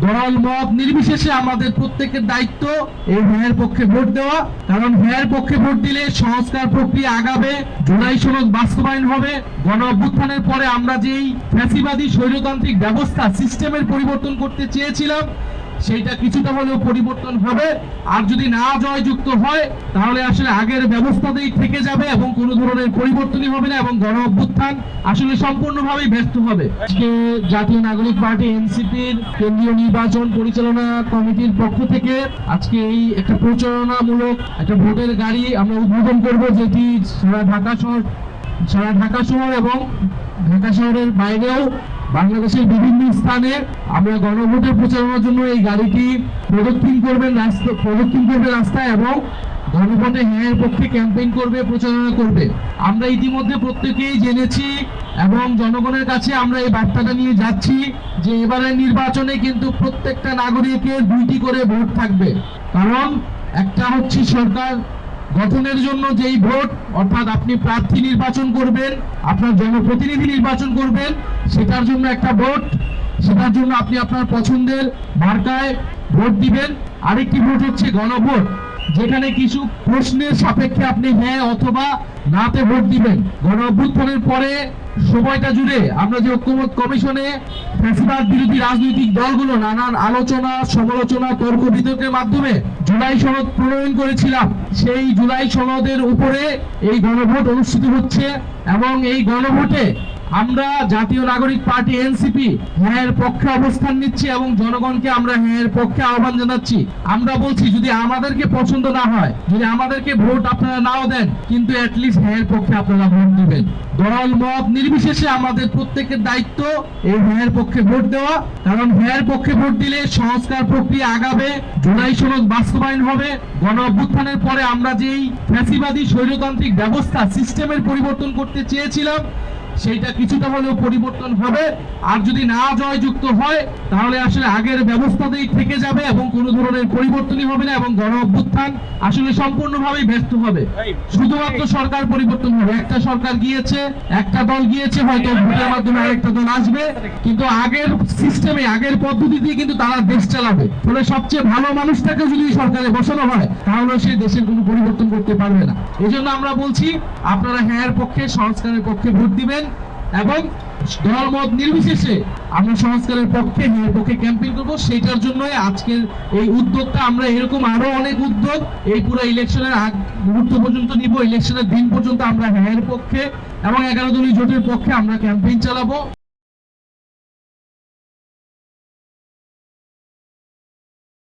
দল মত নির্বিশেষে আমাদের প্রত্যেকের দায়িত্ব এই হ্যাঁর পক্ষে ভোট দেওয়া। কারণ হ্যাঁর পক্ষে ভোট দিলে সংস্কার প্রক্রিয়া আগাবে, জুলাই সনদ বাস্তবায়ন হবে। গণ অভ্যুত্থানের পরে আমরা যেই ফ্যাসিবাদী স্বৈরতান্ত্রিক ব্যবস্থা সিস্টেমের পরিবর্তন করতে চেয়েছিলাম সেইটা কিছুটা হলেও পরিবর্তন হবে। আর যদি না জয়যুক্ত হয় তাহলে আসলে আগের ব্যবস্থাতেই থেকে যাবে এবং কোনো ধরনের পরিবর্তনই হবে না এবং গণ অভ্যুত্থান আসলে সম্পূর্ণভাবেই ব্যর্থ হবে। আজকে জাতীয় নাগরিক পার্টি এনসিপির কেন্দ্রীয় নির্বাচন পরিচালনা কমিটির পক্ষ থেকে আজকে এই একটা প্রচারণামূলক একটা ভোটের গাড়ি আমরা উদ্বোধন করব, যেটি সারা ঢাকা শহর এবং ঢাকা শহরের বাইরেও বাংলাদেশের বিভিন্ন স্থানে আমরা গণভোটের প্রচারণার জন্য এই গাড়িটি প্রদক্ষিণ করবে রাস্তায় এবং গণভোটে হ্যাঁ পক্ষে ক্যাম্পেইন করবে, প্রচারণা করবে। আমরা ইতিমধ্যে প্রত্যেকেই জেনেছি এবং জনগণের কাছে আমরা এই বার্তাটা নিয়ে যাচ্ছি যে এবারের নির্বাচনে কিন্তু প্রত্যেকটা নাগরিকের 2টি করে ভোট থাকবে। কারণ একটা হচ্ছে সরকার গঠনের জন্য যেই ভোট, অর্থাৎ আপনি প্রার্থী নির্বাচন করবেন, আপনার জনপ্রতিনিধি নির্বাচন করবেন, সেটার জন্য একটা ভোট, সেটার জন্য আপনি আপনার পছন্দের মার্কায় ভোট দিবেন। আরেকটি ভোট হচ্ছে গণভোট, যেখানে কিছু প্রশ্নের সাপেক্ষে আপনি হ্যাঁ অথবা নাতে ভোট দিবেন। গণ অভ্যুত্থানের পরে সময়টা জুড়ে আমরা যে ঐক্যমত কমিশনে ফ্যাসিবাদ বিরোধী রাজনৈতিক দলগুলো নানান আলোচনা, সমালোচনা, তর্ক বিতর্কের মাধ্যমে জুলাই সনদ প্রণয়ন করেছিলাম, সেই জুলাই সনদের উপরে এই গণভোট অনুষ্ঠিত হচ্ছে এবং এই গণভোটে আমরা জাতীয় নাগরিক পার্টি এনসিপি হ্যাঁর পক্ষে অবস্থান নিচ্ছি এবং জনগণকে আমরা হ্যাঁর পক্ষে আহ্বান জানাচ্ছি। আমরা বলছি যদি আমাদেরকে পছন্দ না হয়, যদি আমাদেরকে ভোট আপনারা নাও দেন, কিন্তু অ্যাটলিস্ট হ্যাঁর পক্ষে আপনারা ভোট দিবেন। দল মত নির্বিশেষে আমাদের প্রত্যেকের দায়িত্ব এই হ্যাঁর পক্ষে ভোট দেওয়া। কারণ হ্যাঁর পক্ষে ভোট দিলে সংস্কার প্রক্রিয়া আগাবে, জুলাই সনদ বাস্তবায়ন হবে। গণ অভ্যুত্থানের পরে আমরা যেই ফ্যাসিবাদী স্বৈরতান্ত্রিক ব্যবস্থা সিস্টেমের পরিবর্তন করতে চেয়েছিলাম সেইটা কিছুটা হলেও পরিবর্তন হবে। আর যদি না জয়যুক্ত হয় তাহলে আসলে আগের ব্যবস্থাতেই থেকে যাবে এবং কোনো ধরনের পরিবর্তনই হবে না এবং গণ অভ্যুত্থান আসলে সম্পূর্ণভাবেই ব্যর্থ হবে। শুধুমাত্র সরকার পরিবর্তন হবে, একটা সরকার গিয়েছে, একটা দল গিয়েছে, হয়তো ভোটের মাধ্যমে আরেকটা দল আসবে, কিন্তু আগের সিস্টেমে, আগের পদ্ধতিতে কিন্তু তারা দেশ চালাবে। ফলে সবচেয়ে ভালো মানুষটাকে যদি সরকারে বসানো হয় তাহলে সে দেশের কোনো পরিবর্তন করতে পারবে না। এই জন্য আমরা বলছি আপনারা হ্যাঁর পক্ষে, সংস্কারের পক্ষে ভোট দিবেন এবং দল মত নির্বিশেষে আমরা সংস্কারের পক্ষে, হ্যাঁর পক্ষে ক্যাম্পেইন করবো। সেইটার জন্যই আজকের এই উদ্যোগটা। আমরা এরকম আরো অনেক উদ্যোগ এই পুরো ইলেকশনের আগ মুহূর্ত পর্যন্ত নিব। ইলেকশনের দিন পর্যন্ত আমরা হ্যাঁর পক্ষে এবং 11 দলীয় জোটের পক্ষে আমরা ক্যাম্পেইন চালাবো।